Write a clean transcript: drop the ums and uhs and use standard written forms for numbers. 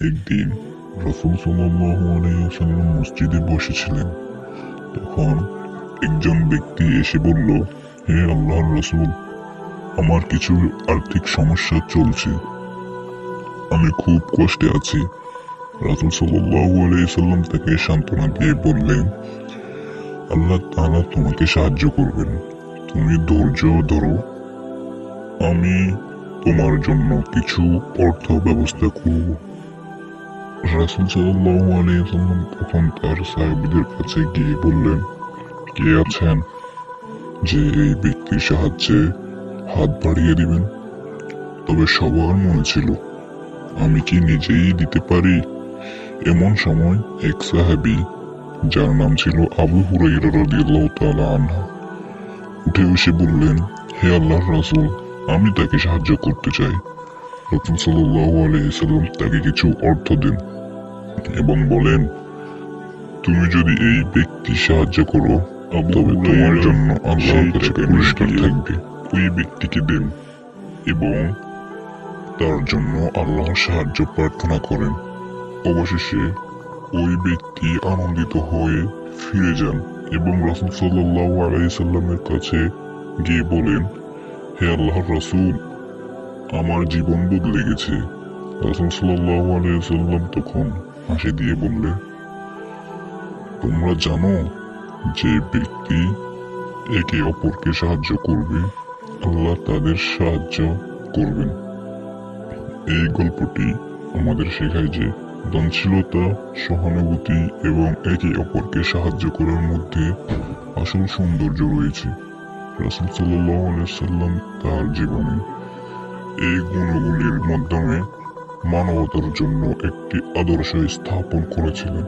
একদিন রাসূল সাল্লাল্লাহু আলাইহি ওয়াসাল্লাম মসজিদে বসেছিলেন। তখন একজন ব্যক্তি এসে বলল, হে আল্লাহর রাসূল, আমার কিছু আর্থিক সমস্যা চলছে, আমি খুব কষ্টে আছি। রাসূল সাল্লাল্লাহু আলাইহি ওয়াসাল্লাম তাকে সান্ত্বনা দিয়ে বললেন, আল্লাহ তাআলা তোমাকে সাহায্য করবেন, তুমি ধৈর্য ধরো, আমি তোমার জন্য কিছু অর্থ ব্যবস্থা করব। রাসূল সাল্লাল্লাহু আলাইহি ওয়াসাল্লাম তখন তার সাহাবীদের কাছে গিয়ে বললেন, কে আছেন যে এই ব্যক্তির সাহায্যে হাত বাড়িয়ে দিবেন? তবে সবার মনে ছিল, আমি কি নিজেই দিতে পারি? এমন সময় এক সাহাবী, যার নাম ছিল আবু হুরায়রা রাদিয়াল্লাহু তাআলা আনহু, উঠে এসে বললেন, হে আল্লাহর রাসূল, আমি তাকে সাহায্য করতে চাই। রাসূল সাল্লাল্লাহু আলাইহি ওয়াসাল্লাম তাকে কিছু অর্থ দেন এবং বলেন, তুমি যদি এই ব্যক্তির সাহায্য করো তবে তোমার জন্য আল্লাহর কাছে পুরস্কার থাকবে। ওই ব্যক্তিকে দেন এবং তার জন্য আল্লাহর সাহায্য প্রার্থনা করেন। অবশেষে ওই ব্যক্তি আনন্দিত হয়ে ফিরে যান এবং রাসূল সাল্লাল্লাহু আলাইহি সাল্লামের কাছে গিয়ে বলেন, হে আল্লাহর রাসূল, আমার জীবন বদলে গেছে। রাসূল সাল্লাল্লাহু আলাইহি সাল্লাম তখন হাসি দিয়ে বললেন, তোমরা জানো যে ব্যক্তি একে অপরকে সাহায্য করবে, আল্লাহ তাদের সাহায্য করবেন। এই গল্পটি আমাদের শেখায় যে দানশীলতা, সহানুভূতি এবং একে অপরকে সাহায্য করার মধ্যে আসল সৌন্দর্য রয়েছে। রাসূল সাল্লাল্লাহু আলাইহি সাল্লাম তার জীবনে এই গুণগুলির মাধ্যমে মানবতার জন্য একটি আদর্শ স্থাপন করেছিলেন।